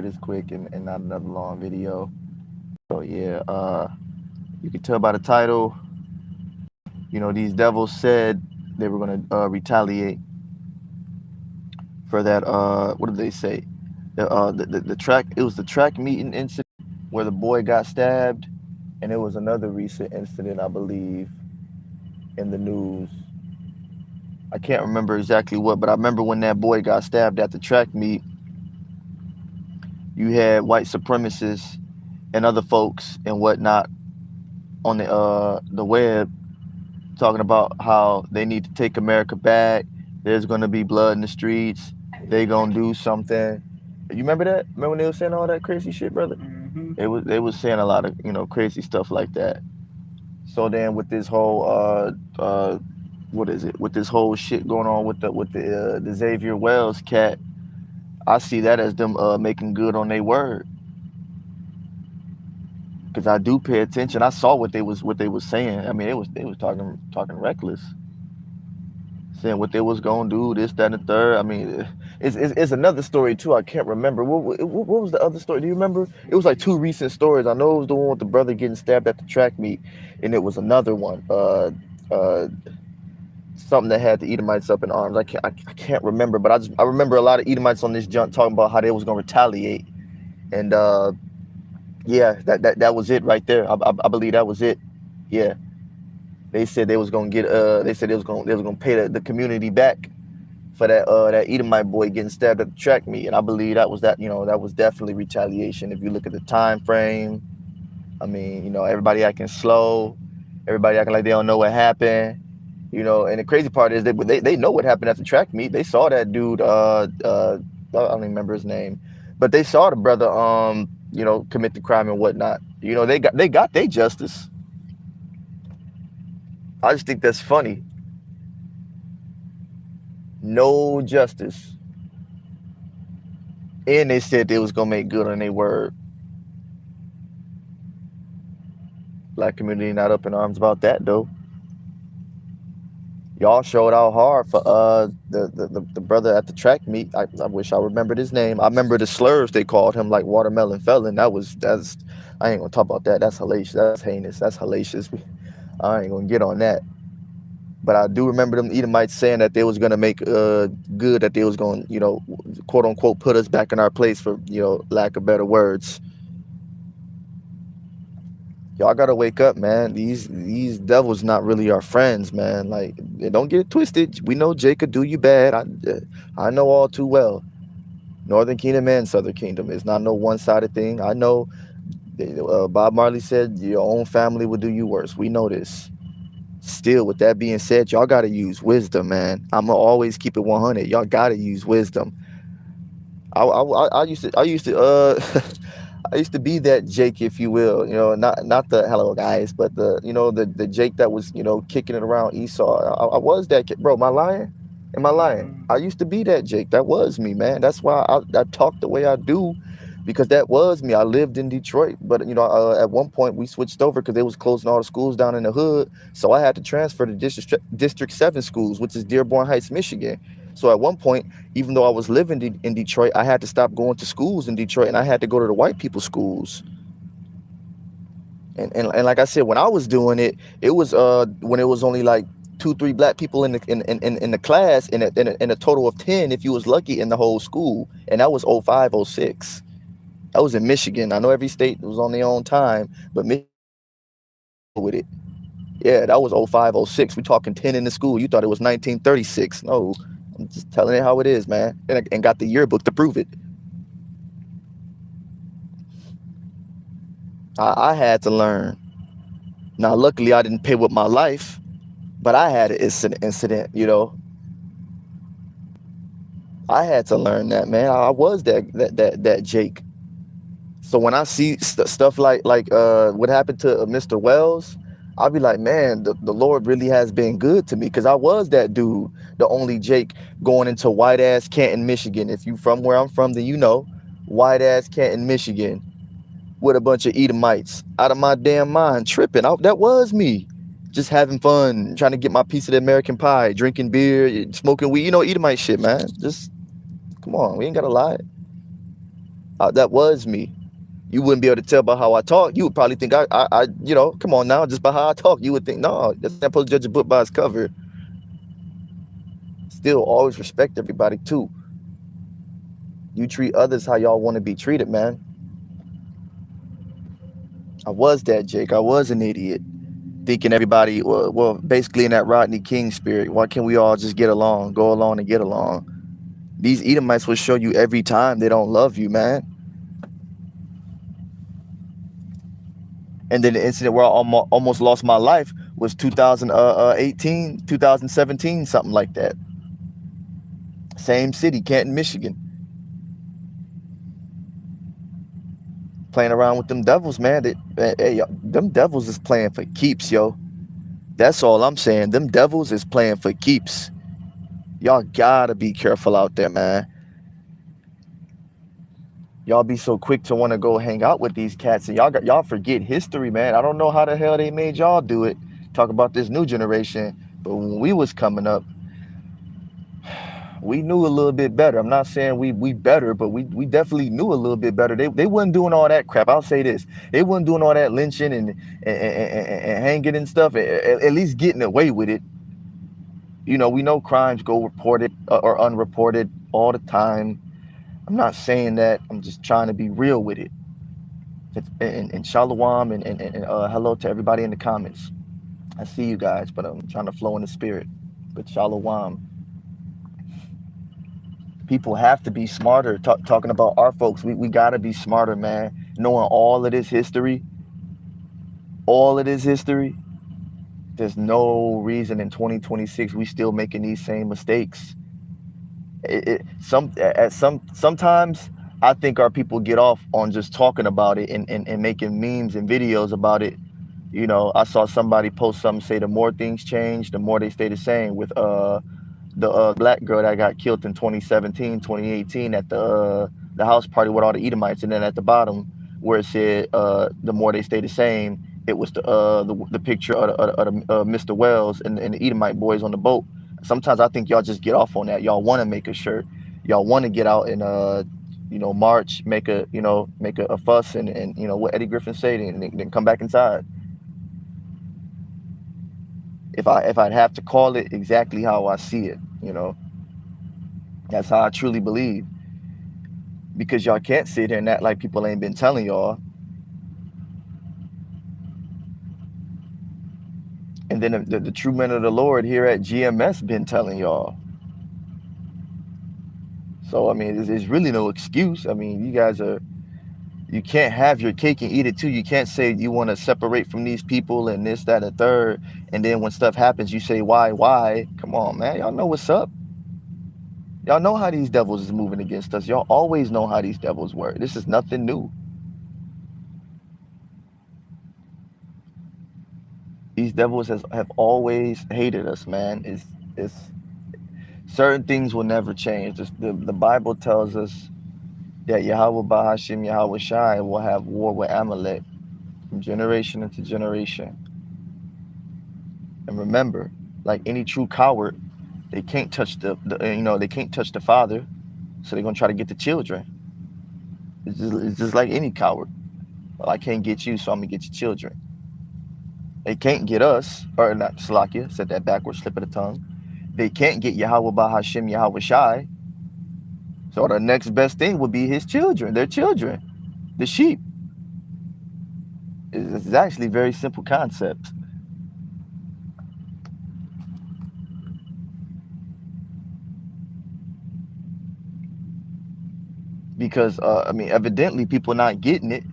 this quick and not another long video. So yeah, you can tell by the title. These devils said they were gonna retaliate for that. What did they say? The track. It was the track meeting incident where the boy got stabbed, and it was another recent incident, I believe, in the news. I can't remember exactly what, but I remember when that boy got stabbed at the track meet. You had white supremacists and other folks and whatnot on the web talking about how they need to take America back. There's gonna be blood in the streets. They gonna do something. You remember that? Remember when they were saying all that crazy shit, brother? They was saying a lot of crazy stuff like that. So then with this whole what is it? With this whole shit going on with the Xavier Wells cat, I see that as them making good on their word. Because I do pay attention. I saw what they was saying. I mean, they was talking reckless, saying what they was gonna do, this, that, and the third. I mean, it's another story too. I can't remember what was the other story. Do you remember? It was like two recent stories. I know it was the one with the brother getting stabbed at the track meet, and it was another one. Something that had the Edomites up in arms. I can't remember, but I remember a lot of Edomites on this junk talking about how they was gonna retaliate, and yeah, that was it right there. I believe that was it. Yeah, they said they was gonna get they said they was gonna pay the community back for that Edomite boy getting stabbed at the track meet, and I believe that was definitely retaliation. If you look at the time frame, I mean, everybody acting slow, everybody acting like they don't know what happened. And the crazy part is they know what happened at the track meet. They saw that dude. I don't even remember his name, but they saw the brother commit the crime and whatnot. They got their justice. I just think that's funny. No justice, and they said they was gonna make good on their word. Black community not up in arms about that though. Y'all showed out hard for the brother at the track meet. I wish I remembered his name. I remember the slurs they called him, like watermelon felon. That's I ain't gonna talk about that. That's hellacious. That's heinous. That's hellacious. I ain't gonna get on that. But I do remember them Edomites saying that they was gonna make good, that they was gonna quote unquote put us back in our place, for lack of better words. Y'all gotta wake up, man. These devils not really our friends, man. Like, don't get it twisted. We know Jake could do you bad. I know all too well. Northern Kingdom and Southern Kingdom is not no one-sided thing. I know. Bob Marley said your own family would do you worse. We know this. Still, with that being said, y'all gotta use wisdom, man. I'ma always keep it 100. Y'all gotta use wisdom. I used to I used to be that Jake, if you will, not the hello guys, but the Jake that was kicking it around Esau. I was that kid, bro. Am I lying? Am I lying? I used to be that Jake. That was me, man. That's why I talk the way I do, because that was me. I lived in Detroit, but at one point we switched over because they was closing all the schools down in the hood, so I had to transfer to District 7 schools, which is Dearborn Heights, Michigan. So at one point, even though I was living in Detroit, I had to stop going to schools in Detroit, and I had to go to the white people's schools. And like I said, when I was doing it, it was when it was only like 2-3 black people in the class, in a total of 10 if you was lucky in the whole school, and that was 05, 06. That was in Michigan. I know every state was on their own time, but Michigan with it. Yeah, that was 05, 06. We talking 10 in the school. You thought it was 1936. No, I'm just telling it how it is, man. And got the yearbook to prove it. I had to learn. Now, luckily, I didn't pay with my life, but I had an incident. I had to learn that, man. I was that Jake. So when I see stuff like what happened to Mr. Wells, I'll be like, man, the Lord really has been good to me, because I was that dude, the only Jake going into white ass Canton, Michigan. If you from where I'm from, then white ass Canton, Michigan, with a bunch of Edomites, out of my damn mind, tripping. That was me, just having fun, trying to get my piece of the American pie, drinking beer, smoking weed, Edomite shit, man. Just come on, we ain't gotta lie. That was me. You wouldn't be able to tell by how I talk. You would probably think come on now, just by how I talk, you would think, no, that's not supposed to judge a book by its cover. Still, always respect everybody too. You treat others how y'all want to be treated, man. I was that, Jake. I was an idiot. Thinking everybody, well, basically in that Rodney King spirit, why can't we all just get along, go along and get along? These Edomites will show you every time they don't love you, man. And then the incident where I almost lost my life was 2018, 2017, something like that. Same city, Canton, Michigan. Playing around with them devils, man. Them devils is playing for keeps, yo. That's all I'm saying. Them devils is playing for keeps. Y'all gotta be careful out there, man. Y'all be so quick to want to go hang out with these cats, and y'all forget history, man. I don't know how the hell they made y'all do it. Talk about this new generation, but when we was coming up, we knew a little bit better. I'm not saying we better, but we definitely knew a little bit better. They wasn't doing all that crap. I'll say this: they wasn't doing all that lynching and hanging and stuff. At least getting away with it. You know, we know crimes go reported or unreported all the time. I'm not saying that. I'm just trying to be real with it. And shalom and hello to everybody in the comments. I see you guys, but I'm trying to flow in the spirit. But shalom. People have to be smarter. Talking about our folks, we got to be smarter, man. Knowing all of this history, there's no reason in 2026 we still making these same mistakes. Sometimes I think our people get off on just talking about it and making memes and videos about it. You know, I saw somebody post something, say the more things change, the more they stay the same, with the black girl that got killed in 2017, 2018 at the house party with all the Edomites, and then at the bottom where it said the more they stay the same, it was the picture of Mr. Wells and the Edomite boys on the boat. Sometimes I think y'all just get off on that. Y'all want to make a shirt, y'all want to get out and march, make a fuss and what Eddie Griffin said, and then come back inside. If I'd have to call it exactly how I see it, that's how I truly believe. Because y'all can't sit here and act like people ain't been telling y'all. And then the true men of the Lord here at GMS been telling y'all. So I mean, there's really no excuse. I mean, you can't have your cake and eat it too. You can't say you want to separate from these people and this, that, and third, and then when stuff happens, you say why? Come on, man. Y'all know what's up. Y'all know how these devils is moving against us. Y'all always know how these devils work. This is nothing new. These devils have always hated us, man. It's certain things will never change. The Bible tells us that Yahweh Bahashim, Yahweh Shai will have war with Amalek from generation into generation. And remember, like any true coward, they can't touch they can't touch the father, so they're gonna try to get the children. It's just like any coward. Well, I can't get you, so I'm gonna get your children. They can't get us, or not, Salakia, said that backwards, slip of the tongue. They can't get Yahweh Bahashim, Yahweh Shai. So the next best thing would be his children, their children, the sheep. It's actually a very simple concept. Because, I mean, evidently people not getting it.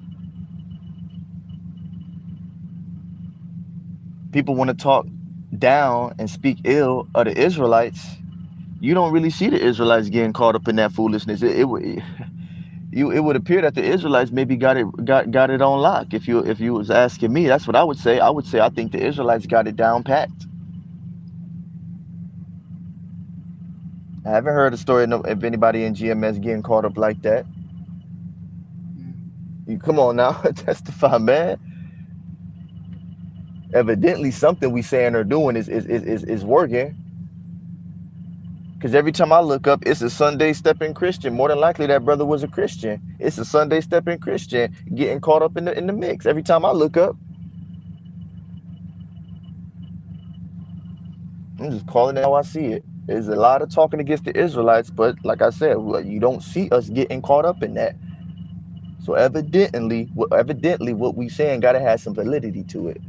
People want to talk down and speak ill of the Israelites. You don't really see the Israelites getting caught up in that foolishness. It would appear that the Israelites maybe got it on lock. If you was asking me, that's what I would say. I think the Israelites got it down packed. I haven't heard a story of anybody in GMS getting caught up like that. You come on now, testify, man. Evidently, something we saying or doing is working. Because every time I look up, it's a Sunday stepping Christian. More than likely, that brother was a Christian. It's a Sunday stepping Christian getting caught up in the mix. Every time I look up, I'm just calling it how I see it. There's a lot of talking against the Israelites, but like I said, you don't see us getting caught up in that. So evidently what we saying gotta have some validity to it.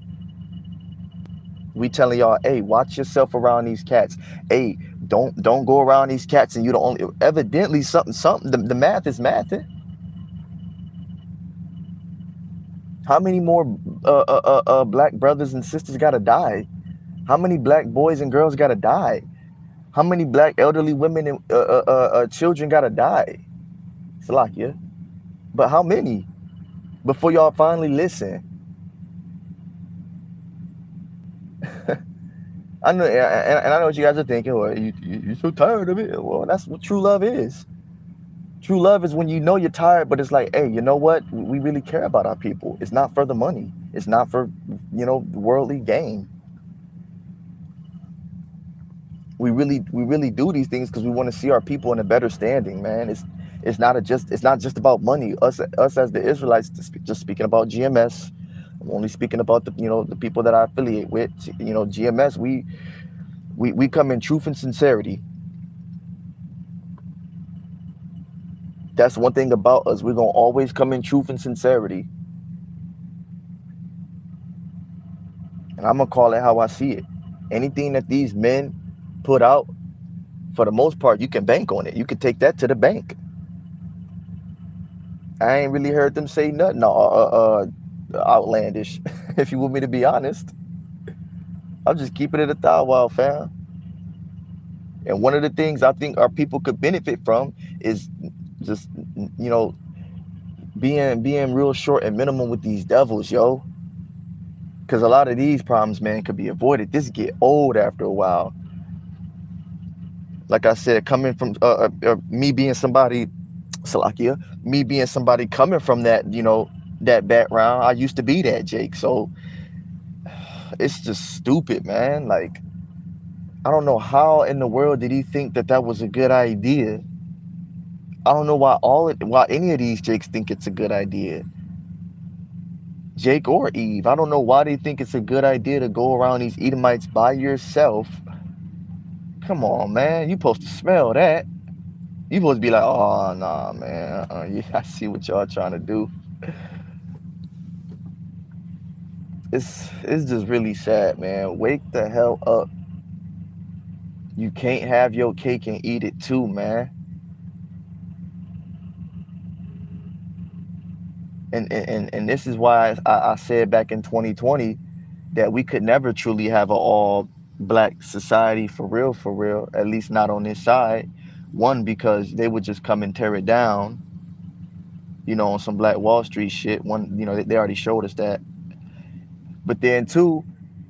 We telling y'all, hey, watch yourself around these cats. Hey, don't go around these cats, and you don't only evidently something. The math is mathing. How many more black brothers and sisters gotta die? How many black boys and girls gotta die? How many black elderly women and children gotta die? Salakia. But how many? Before y'all finally listen. I know, and I know what you guys are thinking. Well, you're so tired of it. Well, that's what true love is. True love is when you know you're tired, but it's like, hey, you know what? We really care about our people. It's not for the money. It's not for, worldly gain. We really do these things because we want to see our people in a better standing, man. It's not just about money. Us as the Israelites, just speaking about GMS. I'm only speaking about the people that I affiliate with. GMS. We come in truth and sincerity. That's one thing about us. We're gonna always come in truth and sincerity. And I'm gonna call it how I see it. Anything that these men put out, for the most part, you can bank on it. You can take that to the bank. I ain't really heard them say nothing outlandish. If you want me to be honest, I'm just keeping it a thou wow, fam. And one of the things I think our people could benefit from is just being real short and minimum with these devils, yo. Because a lot of these problems, man, could be avoided. This get old after a while. Like I said, coming from me being somebody, Salakia, me being somebody coming from that background, I used to be that, Jake. So it's just stupid, man. Like, I don't know how in the world did he think that was a good idea. I don't know why any of these Jakes think it's a good idea. Jake or Eve, I don't know why they think it's a good idea to go around these Edomites by yourself. Come on, man. You supposed to smell that. You supposed to be like, oh, nah, man. Yeah, I see what y'all trying to do. It's just really sad, man. Wake the hell up. You can't have your cake and eat it too, man. And this is why I said back in 2020 that we could never truly have an all black society for real, at least not on this side. One, because they would just come and tear it down, on some Black Wall Street shit. One, they already showed us that. But then two,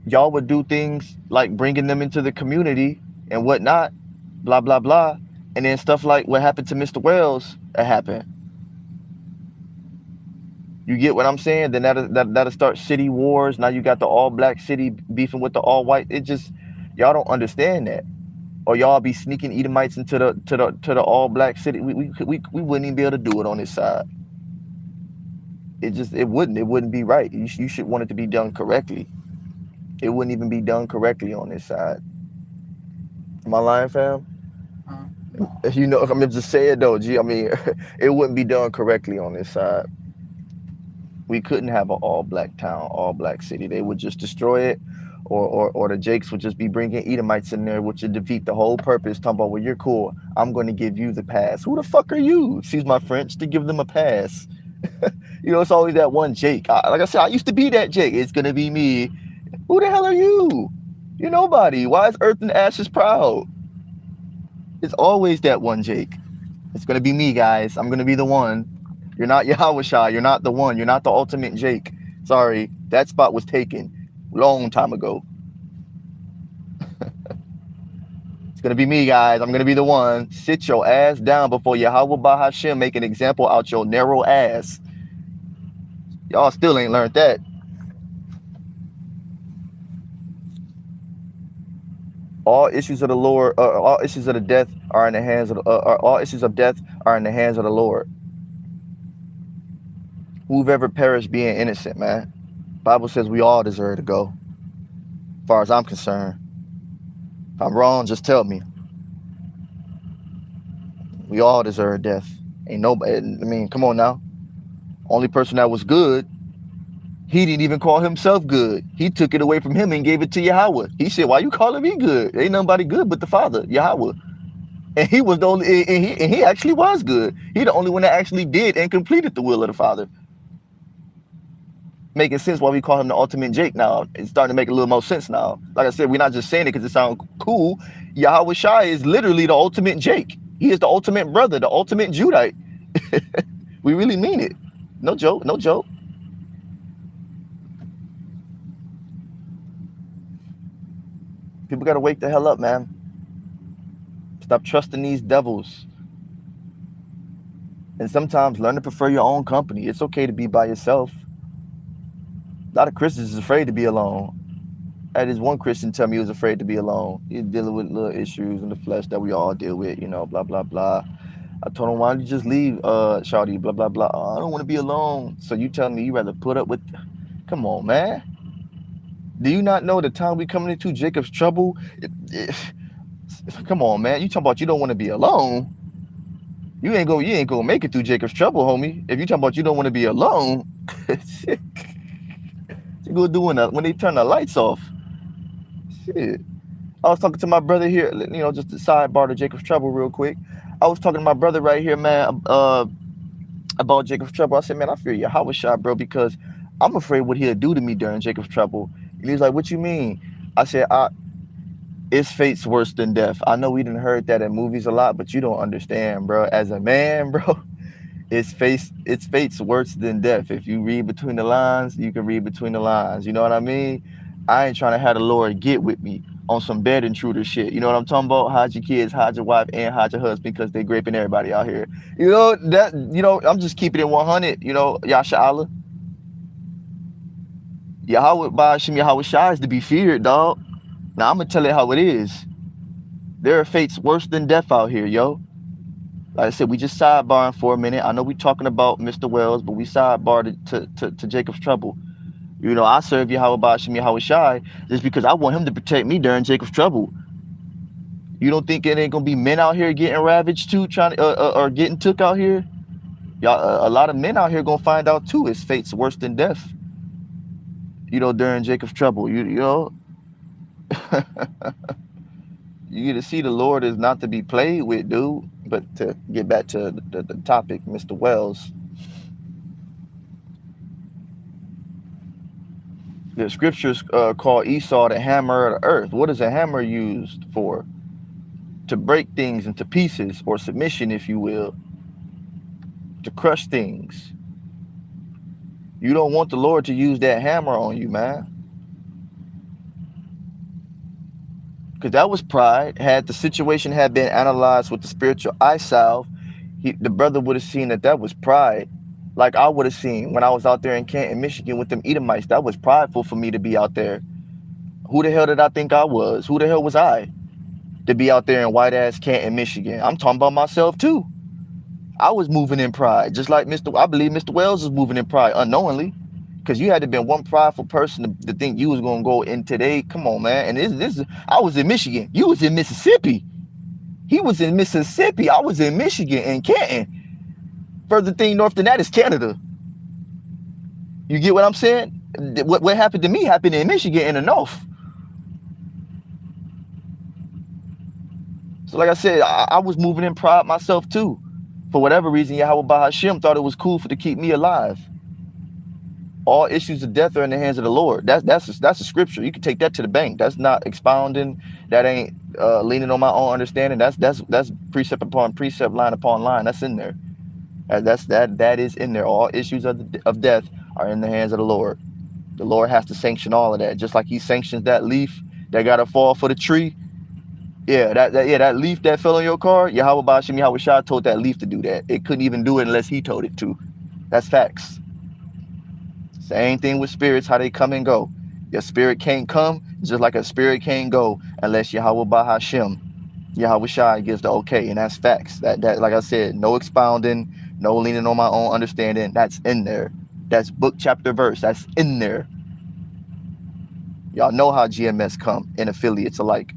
y'all would do things like bringing them into the community and whatnot, blah, blah, blah. And then stuff like what happened to Mr. Wells, it happened. You get what I'm saying? Then that'll start city wars. Now you got the all black city beefing with the all white. It just, y'all don't understand that. Or y'all be sneaking Edomites into the all black city. We wouldn't even be able to do it on this side. It wouldn't be right. You should want it to be done correctly. It wouldn't even be done correctly on this side. Am I lying, fam? I'm just saying though, G. I mean, it wouldn't be done correctly on this side. We couldn't have an all black town, all black city. They would just destroy it, or the Jakes would just be bringing Edomites in there, which would defeat the whole purpose. Talking about, well, you're cool. I'm going to give you the pass. Who the fuck are you? Excuse my French, to give them a pass. It's always that one Jake. Like I said, I used to be that Jake. It's going to be me. Who the hell are you? You're nobody. Why is Earth and Ashes proud? It's always that one Jake. It's going to be me, guys. I'm going to be the one. You're not Yahushua. You're not the one. You're not the ultimate Jake. Sorry, that spot was taken long time ago. It's going to be me, guys. I'm going to be the one. Sit your ass down before Yahweh Bahashem make an example out your narrow ass. Y'all still ain't learned that. All issues of the Lord, all issues of the death are in the hands of all issues of death are in the hands of the Lord. Who've ever perished being innocent, man? Bible says we all deserve to go. As far as I'm concerned, if I'm wrong, just tell me. We all deserve death. Ain't nobody. I mean, come on now. Only person that was good, he didn't even call himself good. He took it away from him and gave it to Yahweh. He said, "Why you calling me good? Ain't nobody good but the Father, Yahweh." And he was the only, and he actually was good. He the only one that actually did and completed the will of the Father. Making sense why we call him the ultimate Jake now. It's starting to make a little more sense now. Like I said, we're not just saying it because it sounds cool. Yahweh Shai is literally the ultimate Jake. He is the ultimate brother, the ultimate Judite. We really mean it. No joke, no joke. People got to wake the hell up, man. Stop trusting these devils. And sometimes learn to prefer your own company. It's okay to be by yourself. A lot of Christians is afraid to be alone. I had this one Christian tell me he was afraid to be alone. He's dealing with little issues in the flesh that we all deal with, you know, blah, blah, blah. I told him, why don't you just leave, Shawty, blah, blah, blah. Oh, I don't want to be alone. So you telling me you rather put up with... Come on, man. Do you not know the time we coming into Jacob's trouble? Come on, man. You talking about you don't want to be alone? You ain't gonna make it through Jacob's trouble, homie. If you talking about you don't want to be alone, shit. You gonna do when they turn the lights off? Shit. I was talking to my brother here, you know, just a sidebar to Jacob's trouble real quick. I was talking to my brother right here, man, about Jacob's trouble. I said, man, I fear Yahweh Shai, bro, because I'm afraid what he'll do to me during Jacob's trouble. And he was like, what you mean? I said, it's fate's worse than death. I know we done heard that in movies a lot, but you don't understand, bro. As a man, bro, it's fate's worse than death. If you read between the lines, you can read between the lines. You know what I mean? I ain't trying to have the Lord get with me on some bed intruder shit. You know what I'm talking about? Hide your kids, hide your wife, and hide your husband because they graping everybody out here. You know, that, you know, I'm just keeping it 100, you know, Yasha Allah. Yahweh Ba'ashim Yahweh Shai is to be feared, dog. Now, I'm going to tell you how it is. There are fates worse than death out here, yo. Like I said, we just sidebarring for a minute. I know we talking about Mr. Wells, but we sidebarred to Jacob's trouble. You know, I serve Yahweh Ba'ashim Yahweh Shai just because I want him to protect me during Jacob's trouble. You don't think it ain't going to be men out here getting ravaged too, trying to, or getting took out here? Y'all, a lot of men out here going to find out too. It's fate's worse than death. You know, during Jacob's trouble, you know. You get to see the Lord is not to be played with, dude. But to get back to the topic, Mr. Wells. The scriptures call Esau the hammer of the earth. What is a hammer used for? To break things into pieces, or submission, if you will. To crush things. You don't want the Lord to use that hammer on you, man. Because that was pride. Had the situation had been analyzed with the spiritual eye salve, the brother would have seen that was pride. Like I would have seen when I was out there in Canton, Michigan with them Edomites. That was prideful for me to be out there. Who the hell did I think I was? Who the hell was I to be out there in white-ass Canton, Michigan? I'm talking about myself too. I was moving in pride, just like I believe Mr. Wells was moving in pride unknowingly. Because you had to be one prideful person to think you was gonna go in today. Come on, man. And this I was in Michigan. You was in Mississippi. He was in Mississippi. I was in Michigan and Canton. Further thing north than that is Canada. You get what I'm saying? What happened to me happened in Michigan in the north. So like I said, I was moving in pride myself too. For whatever reason, Yahweh Bahashim thought it was cool to keep me alive. All issues of death are in the hands of the Lord. That's a scripture. You can take that to the bank. That's not expounding. That ain't leaning on my own understanding. That's precept upon precept, line upon line. That's in there. That is in there. All issues of death are in the hands of the Lord. The Lord has to sanction all of that, just like He sanctions that leaf that got to fall for the tree. Yeah, that leaf that fell on your car. Yahweh Ba'ashim Yahweh Shai told that leaf to do that. It couldn't even do it unless He told it to. That's facts. Same thing with spirits, how they come and go. Your spirit can't come, Just like a spirit can't go unless Yahweh Bahashim, Yahweh Shai gives the okay, and that's facts. That like I said, no expounding, no leaning on my own understanding. That's in there. That's book, chapter, verse. That's in there. Y'all know how GMS come and affiliates alike.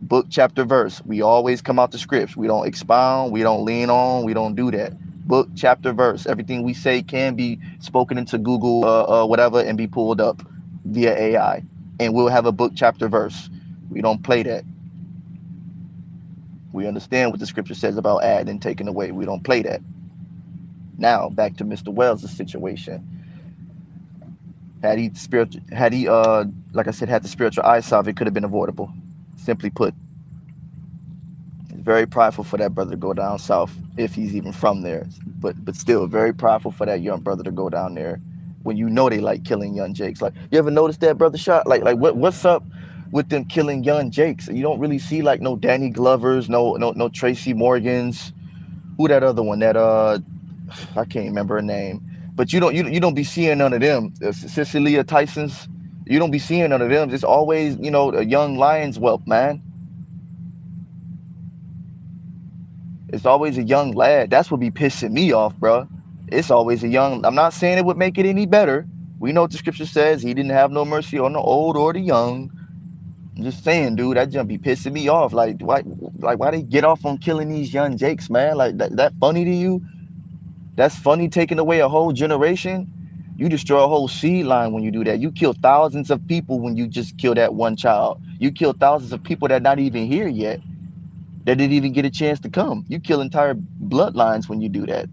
Book, chapter, verse. We always come out the scripts. We don't expound. We don't lean on. We don't do that. Book, chapter, verse. Everything we say can be spoken into Google, whatever, and be pulled up via AI. And we'll have a book, chapter, verse. We don't play that. We understand what the scripture says about adding and taking away. We don't play that. Now, back to Mr. Wells' situation. Had he, like I said, had the spiritual eye salve, it could have been avoidable. Simply put. It's very prideful for that brother to go down south, if he's even from there. But still, very prideful for that young brother to go down there when you know they like killing young Jakes. Like, you ever notice that, Brother Shot? Like what's up with them killing young Jakes? You don't really see like no Danny Glovers, no Tracy Morgans. Who that other one? That I can't remember her name. But you don't be seeing none of them. Cecilia Tyson's. You don't be seeing none of them. It's always, a young lion's whelp, man. It's always a young lad. That's what be pissing me off, bro. It's always a young. I'm not saying it would make it any better. We know what the scripture says. He didn't have no mercy on the old or the young. I'm just saying, dude, that jump be pissing me off. Like, why they get off on killing these young Jakes, man? Like, that funny to you? That's funny, taking away a whole generation? You destroy a whole seed line when you do that. You kill thousands of people when you just kill that one child. You kill thousands of people that not even here yet, that didn't even get a chance to come. You kill entire bloodlines when you do that.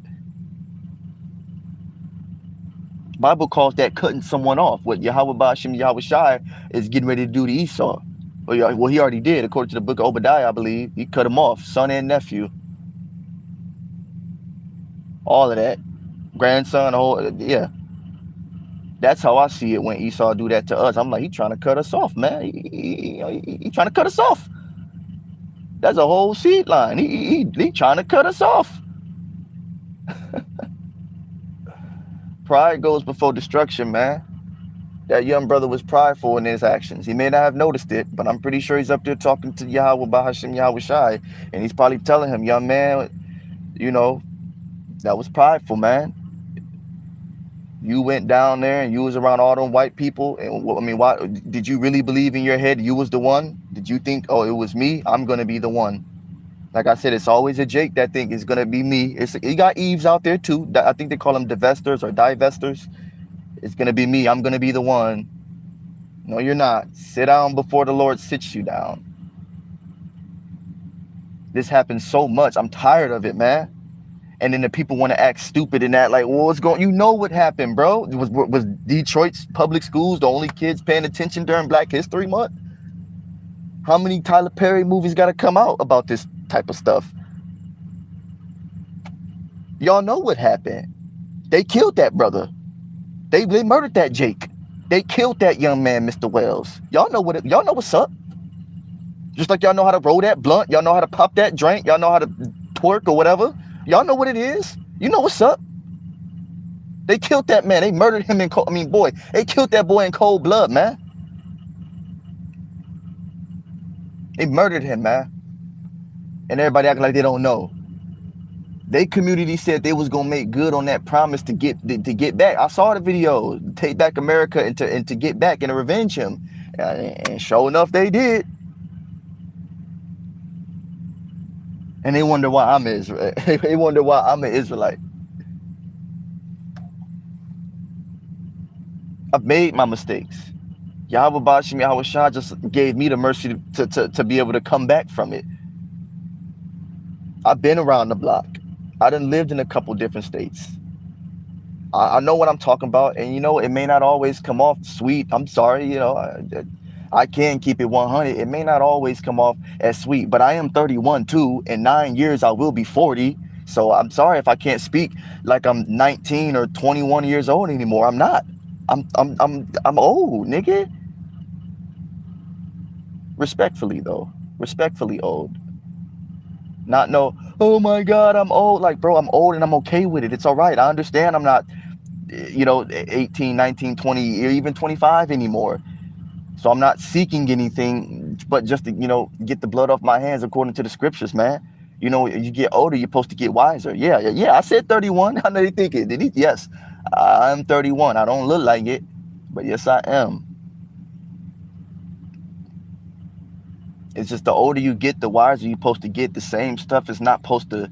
Bible calls that cutting someone off. What Yahweh Ba'ashim Yahweh Shai is getting ready to do to Esau. Well, he already did, according to the book of Obadiah, I believe. He cut him off, son and nephew. All of that. Grandson, yeah. That's how I see it when Esau do that to us. I'm like, he trying to cut us off, man. He trying to cut us off. That's a whole seed line. He trying to cut us off. Pride goes before destruction, man. That young brother was prideful in his actions. He may not have noticed it, but I'm pretty sure he's up there talking to Yahweh Bahashim Yahweh Shai, and he's probably telling him, young man, that was prideful, man. You went down there and you was around all them white people. And why did you really believe in your head you was the one? Did you think, oh, it was me? I'm gonna be the one. Like I said, it's always a Jake that think it's gonna be me. You got Eves out there too. I think they call them divestors or divestors. It's gonna be me. I'm gonna be the one. No, you're not. Sit down before the Lord sits you down. This happens so much. I'm tired of it, man. And then the people want to act stupid and that, like, well, what's going? You know what happened, bro? Was Detroit's public schools the only kids paying attention during Black History Month? How many Tyler Perry movies got to come out about this type of stuff? Y'all know what happened. They killed that brother. They murdered that Jake. They killed that young man, Mr. Wells. Y'all know what's up. Just like y'all know how to roll that blunt. Y'all know how to pop that drink. Y'all know how to twerk or whatever. Y'all know what it is. You know what's up. They killed that man. They murdered him in cold. They killed that boy in cold blood, man. They murdered him, man. And everybody acting like they don't know. They community said they was gonna make good on that promise to get back. I saw the video, take back America and to get back and to revenge him. And sure enough, they did. And they wonder why I'm Israel. They wonder why I'm an Israelite. I've made my mistakes. Yahweh Bashim Yahweh Shah just gave me the mercy to be able to come back from it. I've been around the block. I done lived in a couple different states. I know what I'm talking about, and it may not always come off sweet. I'm sorry, I can keep it 100. It may not always come off as sweet, but I am 31 too. In 9 years, I will be 40. So I'm sorry if I can't speak like I'm 19 or 21 years old anymore. I'm not. I'm old, nigga. Respectfully though, respectfully old. Not no, oh my God, I'm old. Like, bro, I'm old and I'm okay with it. It's all right. I understand I'm not, 18, 19, 20, or even 25 anymore. So I'm not seeking anything but just to, get the blood off my hands according to the scriptures, man. You get older, you're supposed to get wiser. Yeah. I said 31. I know you thinking. Did he? Yes, I'm 31. I don't look like it, but yes, I am. It's just the older you get, the wiser you're supposed to get. The same stuff is not supposed to,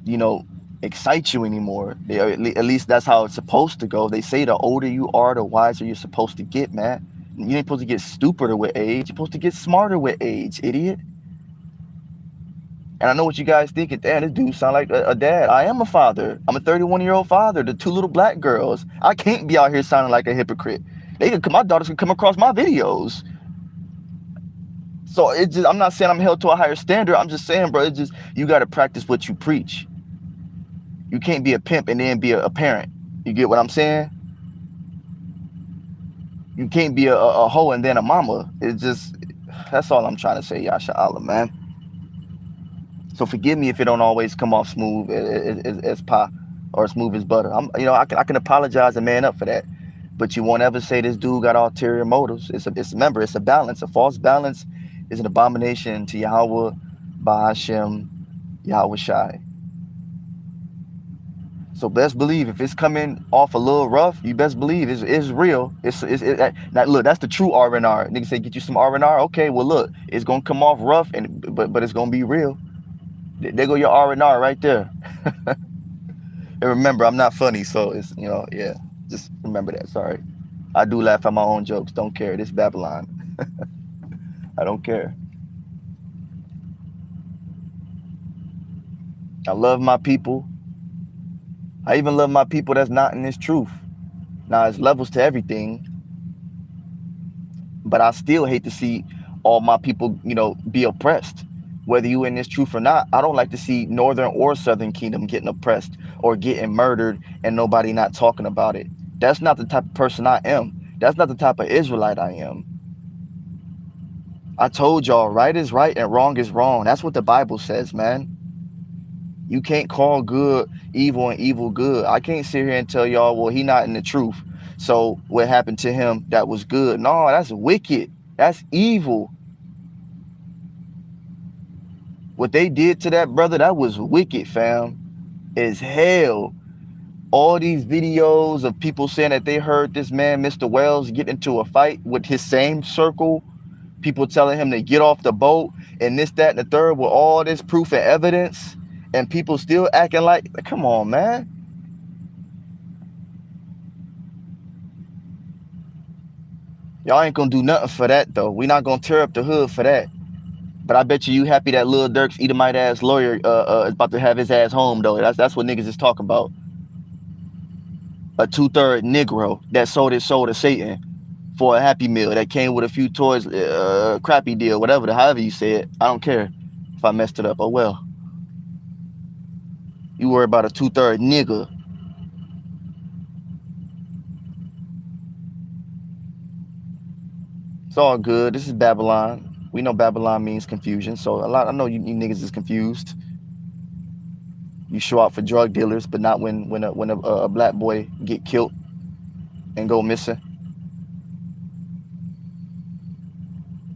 you know, excite you anymore. At least that's how it's supposed to go. They say the older you are, the wiser you're supposed to get, man. You ain't supposed to get stupider with age. You're supposed to get smarter with age, idiot. And I know what you guys thinking. Damn, this dude sound like a dad. I am a father. I'm a 31-year-old father to 2 little black girls. I can't be out here sounding like a hypocrite. My daughters can come across my videos. So I'm not saying I'm held to a higher standard. I'm just saying, bro, you got to practice what you preach. You can't be a pimp and then be a parent. You get what I'm saying? You can't be a hoe and then a mama. That's all I'm trying to say, Yasha Allah, man. So forgive me if it don't always come off smooth as pie or smooth as butter. I can apologize and man up for that. But you won't ever say this dude got ulterior motives. Remember, it's a balance. A false balance is an abomination to Yahweh, Bahashem, Yahweh Shai. So best believe if it's coming off a little rough, you best believe it's real. Now look, that's the true R&R. Niggas say get you some R&R. Okay, well look, it's gonna come off rough, but it's gonna be real. There go your R&R right there. And remember, I'm not funny, so it's yeah. Just remember that. Sorry, I do laugh at my own jokes. Don't care. This Babylon. I don't care. I love my people. I even love my people that's not in this truth. Now, there's levels to everything, but I still hate to see all my people, be oppressed. Whether you in this truth or not, I don't like to see Northern or Southern Kingdom getting oppressed or getting murdered and nobody not talking about it. That's not the type of person I am. That's not the type of Israelite I am. I told y'all, right is right and wrong is wrong. That's what the Bible says, man. You can't call good evil and evil good. I can't sit here and tell y'all, well, he not in the truth. So what happened to him, that was good. No, that's wicked. That's evil. What they did to that brother, that was wicked, fam. As hell. All these videos of people saying that they heard this man, Mr. Wells, get into a fight with his same circle. People telling him to get off the boat and this, that, and the third with all this proof and evidence. And people still acting like, come on, man. Y'all ain't gonna do nothing for that, though. We not gonna tear up the hood for that. But I bet you happy that Lil Durk's Edomite ass lawyer is about to have his ass home, though. That's what niggas is talking about. A 2/3 Negro that sold his soul to Satan for a Happy Meal that came with a few toys, crappy deal, whatever, however you say it. I don't care if I messed it up. Oh well. You worry about a 2/3 nigga. It's all good. This is Babylon. We know Babylon means confusion, so I know you niggas is confused. You show out for drug dealers, but not when a black boy get killed and go missing.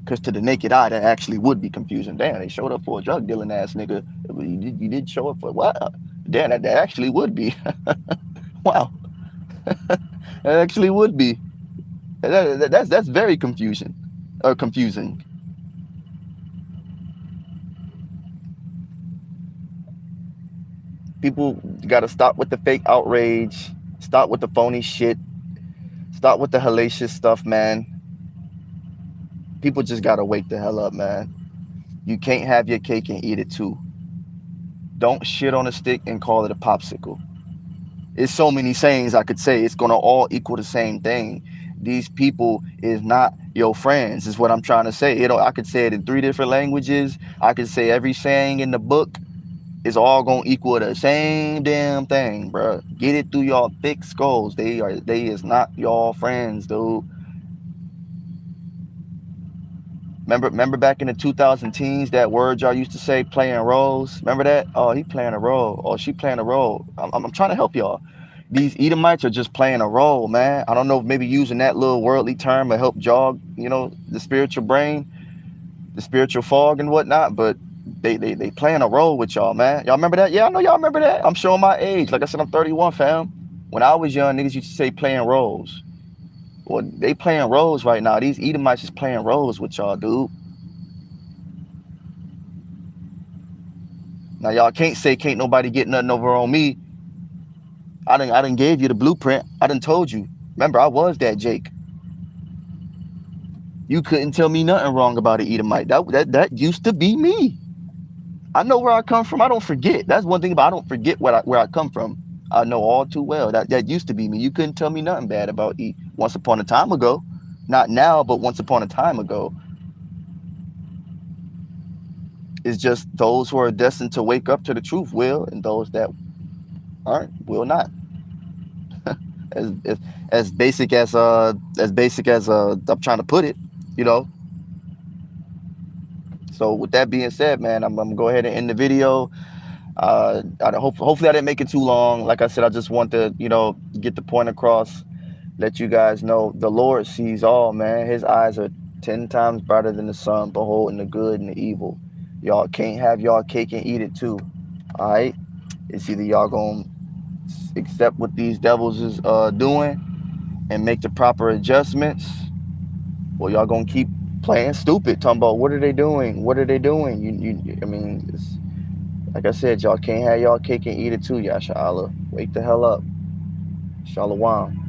Because to the naked eye, that actually would be confusing. Damn, they showed up for a drug dealing ass nigga. You did show up for what? Damn, that actually would be. Wow, that actually would be. That's very confusing. People got to stop with the fake outrage. Stop with the phony shit. Stop with the hellacious stuff, man. People just got to wake the hell up, man. You can't have your cake and eat it too. Don't shit on a stick and call it a popsicle. There's so many sayings I could say. It's going to all equal the same thing. These people is not your friends, is what I'm trying to say. I could say it in 3 different languages. I could say every saying in the book is all going to equal the same damn thing, bro. Get it through y'all thick skulls. They is not y'all friends, dude. Remember back in the 2010s, that word y'all used to say, playing roles? Remember that? Oh, he playing a role. Oh, she playing a role. I'm trying to help y'all. these Edomites are just playing a role, man. I don't know if maybe using that little worldly term will help jog, the spiritual brain, the spiritual fog and whatnot, but they playing a role with y'all, man. Y'all remember that? Yeah, I know y'all remember that. I'm showing my age. Like I said, I'm 31, fam. When I was young, niggas used to say playing roles. Well, they playing roles right now. These Edomites is playing roles with y'all, dude. Now y'all can't say can't nobody get nothing over on me. I didn't gave you the blueprint. I done told you. Remember, I was that Jake. You couldn't tell me nothing wrong about an Edomite. That used to be me. I know where I come from. I don't forget. That's one thing about I don't forget where I come from. I know all too well. That used to be me. You couldn't tell me nothing bad about E once upon a time ago. Not now, but once upon a time ago. It's just those who are destined to wake up to the truth will, and those that aren't will not. As as, as basic as I'm trying to put it, you know. So with that being said, man, I'm gonna go ahead and end the video. Hopefully I didn't make it too long. Like I said, I just want to, get the point across, let you guys know the Lord sees all, man. His eyes are 10 times brighter than the sun, beholding the good and the evil. Y'all can't have y'all cake and eat it too. All right? It's either y'all gonna accept what these devils is doing and make the proper adjustments, or y'all gonna keep playing stupid, talking about what are they doing? What are they doing? I mean, like I said, y'all can't have y'all cake and eat it too, Yasha Allah. Wake the hell up. Shalom.